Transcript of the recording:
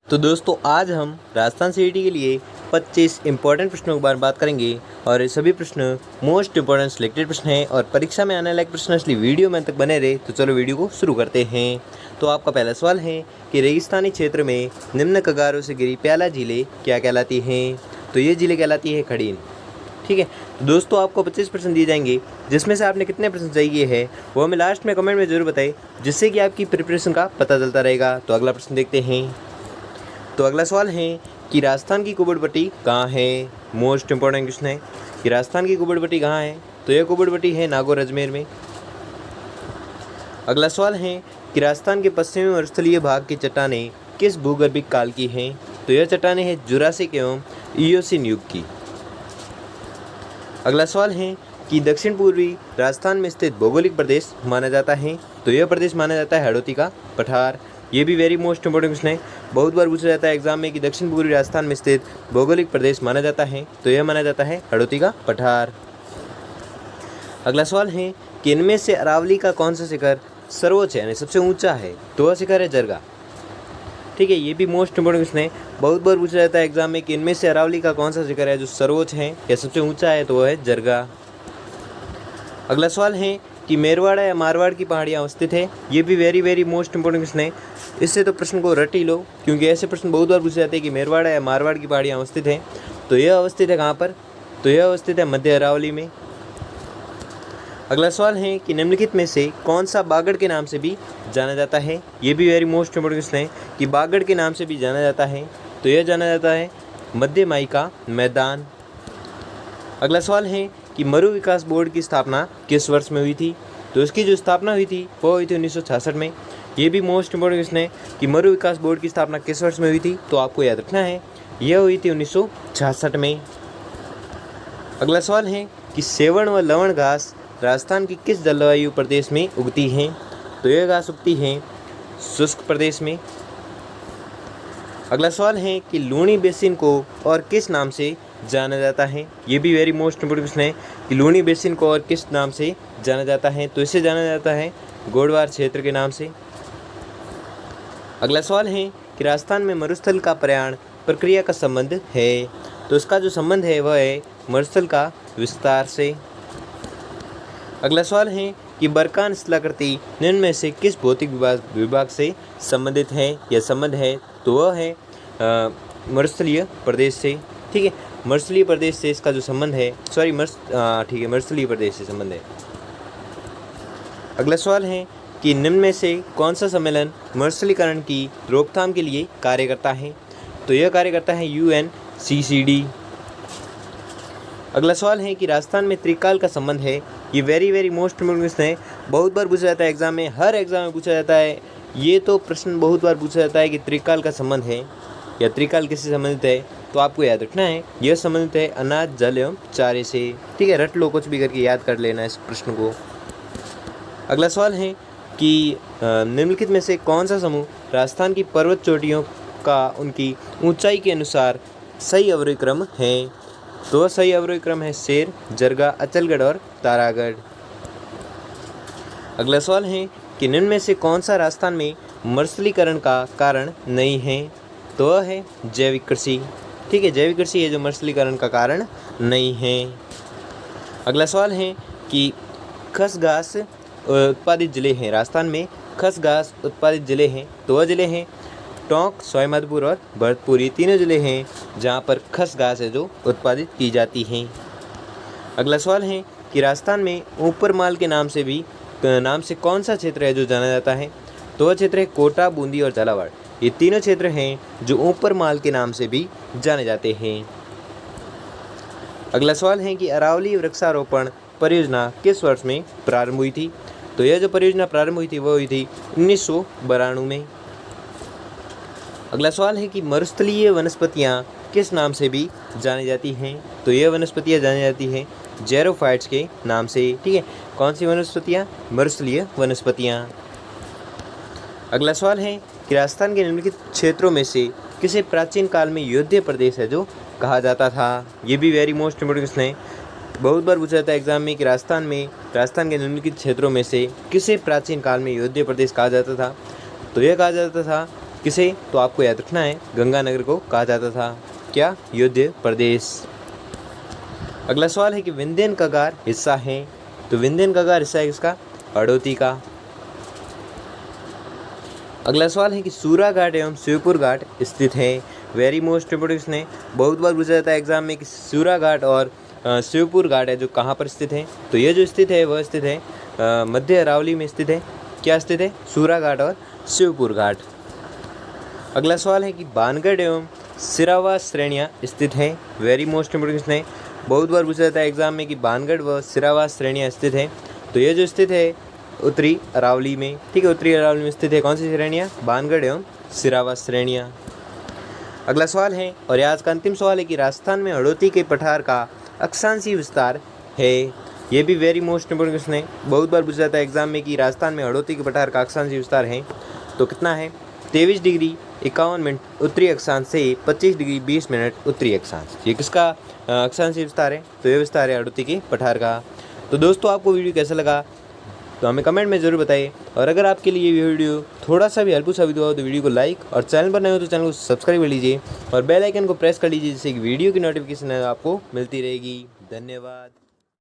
तो दोस्तों आज हम राजस्थान सीईटी के लिए 25 इंपॉर्टेंट प्रश्नों के बारे में बात करेंगे और ये सभी प्रश्न मोस्ट इंपॉर्टेंट सिलेक्टेड प्रश्न हैं और परीक्षा में आने लायक प्रश्न, इसलिए वीडियो में तक बने रहे। तो चलो वीडियो को शुरू करते हैं। तो आपका पहला सवाल है कि रेगिस्तानी क्षेत्र में निम्न कगारों से घिरी प्याला झीलें क्या कहलाती हैं? तो ये झीलें कहलाती है खड़ीन। ठीक है, तो दोस्तों आपको 25 प्रश्न दिए जाएंगे, जिसमें से आपने कितने प्रश्न चाहिए है वो हमें लास्ट में कमेंट में जरूर बताएं, जिससे कि आपकी प्रिपरेशन का पता चलता रहेगा। तो अगला प्रश्न देखते हैं। तो अगला सवाल है कि राजस्थान की कुबड़पट्टी कहाँ है? मोस्ट इंपॉर्टेंट क्वेश्चन है कि राजस्थान की कुबड़पट्टी कहाँ है? तो यह कुबड़पट्टी है नागौर अजमेर में। अगला सवाल है कि राजस्थान के पश्चिमी और स्थलीय भाग की चट्टानें किस भूगर्भिक काल की हैं? तो यह चट्टानें हैं जुरासिक एवं इयोसीन युग की। अगला सवाल है कि दक्षिण पूर्वी राजस्थान में स्थित भौगोलिक प्रदेश माना जाता है? तो यह प्रदेश माना जाता है हड़ौती का पठार। ये भी वेरी मोस्ट इंपॉर्टेंट क्वेश्चन है, बहुत बार पूछा जाता है एग्जाम में कि दक्षिण पूर्वी राजस्थान में स्थित भौगोलिक प्रदेश माना जाता है? तो यह माना जाता है हड़ौती का पठार। अगला सवाल है कि इनमें से अरावली का कौन सा शिखर सर्वोच्च यानी सबसे ऊंचा है? तो वह शिखर है जरगा। ठीक है, ये भी मोस्ट इंपॉर्टेंट क्वेश्चन है, बहुत बार पूछा जाता है एग्जाम में कि इनमें से अरावली का कौन सा शिखर है जो सर्वोच्च है या सबसे ऊंचा है? तो वह है जरगा। अगला सवाल है कि मेरवाड़ा या मारवाड़ की पहाड़ियाँ अवस्थित है? ये भी वेरी मोस्ट इंपॉर्टेंट क्वेश्चन है, इससे तो प्रश्न को रट ही लो, क्योंकि ऐसे प्रश्न बहुत बार पूछे जाते हैं कि मेरवाड़ा या मारवाड़ की पहाड़ियाँ अवस्थित हैं। तो यह अवस्थित है कहाँ पर? तो यह अवस्थित है मध्य अरावली में। अगला सवाल है कि निम्नलिखित में से कौन सा बागड़ के नाम से भी जाना जाता है? ये भी वेरी मोस्ट इंपॉर्टेंट क्वेश्चन है कि बागड़ के नाम से भी जाना जाता है। तो यह जाना जाता है मध्य माई का मैदान। अगला सवाल है कि मरु विकास बोर्ड की स्थापना किस वर्ष में हुई थी? तो इसकी जो स्थापना हुई थी वो हुई थी 1966 में। ये भी मोस्ट इंपॉर्टेंट क्वेश्चन है कि मरु विकास बोर्ड की स्थापना किस वर्ष में हुई थी? तो आपको याद रखना है यह हुई थी 1966 में। अगला सवाल है कि सेवण व लवण घास राजस्थान की किस जलवायु प्रदेश में उगती हैं? तो यह घास उगती है शुष्क प्रदेश में। अगला सवाल है कि लूणी बेसिन को और किस नाम से जाना जाता है? ये भी वेरी मोस्ट इंपॉर्टेंट क्वेश्चन है कि लूणी बेसिन को और किस नाम से जाना जाता है? तो इसे जाना जाता है गोडवार क्षेत्र के नाम से। अगला सवाल है कि राजस्थान में मरुस्थल का प्रयाण प्रक्रिया का संबंध है? तो इसका जो संबंध है वह है मरुस्थल का विस्तार से। अगला सवाल है कि बरकान स्थलाकृति निम्न में से किस भौतिक विभाग से संबंधित है या संबंध है? तो वह है मरुस्थलीय प्रदेश से। ठीक है, मरुस्थलीय प्रदेश से इसका जो संबंध है, मरुस्थलीय प्रदेश से संबंध है। अगला सवाल है कि निम्न में से कौन सा सम्मेलन मरुस्थलीकरण की रोकथाम के लिए कार्य करता है? तो यह कार्य करता है UNCCD। अगला सवाल है कि राजस्थान में त्रिकाल का संबंध है? ये वेरी मोस्ट इंपॉर्टेंट है, बहुत बार पूछा जाता है एग्जाम में, हर एग्जाम में पूछा जाता है। ये तो प्रश्न बहुत बार पूछा जाता है कि त्रिकाल का संबंध है या त्रिकाल किससे संबंधित है? तो आपको याद रखना है यह संबंधित है अनाज, जल एवं चारे से। ठीक है, रट लो, कुछ भी करके याद कर लेना इस प्रश्न को। अगला सवाल है कि निम्नलिखित में से कौन सा समूह राजस्थान की पर्वत चोटियों का उनकी ऊंचाई के अनुसार सही अवरोही क्रम है? तो सही अवरोही क्रम है शेर, जरगा, अचलगढ़ और तारागढ़। अगला सवाल है कि निम्न में से कौन सा राजस्थान में मरुस्थलीकरण का कारण नहीं है? तो वह है जैविक कृषि। ठीक है, जैविक कृषि है जो मरुस्थलीकरण का कारण नहीं है। अगला सवाल है कि खस घास उत्पादित जिले हैं राजस्थान में, खस घास उत्पादित जिले हैं? तो वह जिले हैं टोंक, सवाईमाधोपुर और भरतपुर। ये तीनों जिले हैं जहाँ पर खस घास है जो उत्पादित की जाती हैं। अगला सवाल है कि राजस्थान में ऊपर माल के नाम से कौन सा क्षेत्र है जो जाना जाता है? तो वह क्षेत्र है कोटा, बूंदी और झालावाड़। ये तीनों क्षेत्र हैं जो ऊपर माल के नाम से भी जाने जाते हैं। अगला सवाल है कि अरावली वृक्षारोपण परियोजना किस वर्ष में प्रारंभ हुई थी? तो यह जो परियोजना प्रारंभ हुई थी वह हुई थी 1992 में। अगला सवाल है कि मरुस्थलीय वनस्पतियाँ किस नाम से भी जानी जाती हैं? तो यह वनस्पतियाँ जानी जाती हैं जेरोफाइट्स के नाम से। ठीक है, कौन सी वनस्पतियाँ? मरुस्थलीय वनस्पतियाँ। अगला सवाल है कि राजस्थान के निम्नलिखित क्षेत्रों में से किसे प्राचीन काल में योध्य प्रदेश है जो कहा जाता था? ये भी वेरी मोस्ट इंपॉर्टेंट क्वेश्चन है, बहुत बार पूछा जाता है एग्जाम में कि राजस्थान के निम्नलिखित क्षेत्रों में से किसे प्राचीन काल में योध्य प्रदेश कहा जाता था? तो यह कहा जाता था किसे? तो आपको याद रखना है गंगानगर को कहा जाता था क्या? युद्ध प्रदेश। अगला सवाल है कि विंध्यन कगार हिस्सा है, तो विंध्यन कगार हिस्सा है किसका? हड़ौती का। अगला सवाल है कि सूरा घाट एवं शिवपुर घाट स्थित है। वेरी मोस्ट इंपोर्टेंट क्वेश्चन है, बहुत बार पूछा जाता है एग्जाम में कि सूरा घाट और शिवपुर घाट है जो कहाँ पर स्थित है? तो ये जो स्थित है वह स्थित है मध्य अरावली में स्थित है। क्या स्थित है? सूरा घाट और शिवपुर घाट। अगला सवाल है कि बानगढ़ एवं सिरावा श्रेणियाँ स्थित हैं। वेरी मोस्ट इंपोर्टेंट क्वेश्चन है, बहुत बार पूछा जाता है एग्जाम में कि बानगढ़ व सिरावा श्रेणियाँ स्थित हैं। तो ये जो स्थित है उत्तरी अरावली में, ठीक है, उत्तरी अरावली में स्थित है कौन सी श्रेणियाँ? बानगढ़ एवं सिरावा श्रेणियाँ। अगला सवाल है और आज का अंतिम सवाल है कि राजस्थान में हड़ौती के पठार का अक्षांशीय विस्तार है। ये भी वेरी मोस्ट इंपोर्टेंट क्वेश्चन है, बहुत बार पूछा जाता है एग्जाम में कि राजस्थान में हड़ौती के पठार का अक्षांशीय विस्तार है। तो कितना है? 23 डिग्री 51 मिनट उत्तरी अक्षांश से 25 डिग्री 20 मिनट उत्तरी अक्षांश। ये किसका अक्षांशीय विस्तार है? तो ये विस्तार है हड़ौती के पठार का। तो दोस्तों आपको वीडियो कैसा लगा तो हमें कमेंट में ज़रूर बताइए, और अगर आपके लिए ये वीडियो थोड़ा सा भी हेल्पफुल साबित हुआ हो तो वीडियो को लाइक, और चैनल पर नए हो तो चैनल को सब्सक्राइब कर लीजिए और बेल आइकन को प्रेस कर लीजिए जिससे कि वीडियो की नोटिफिकेशन आपको मिलती रहेगी। धन्यवाद।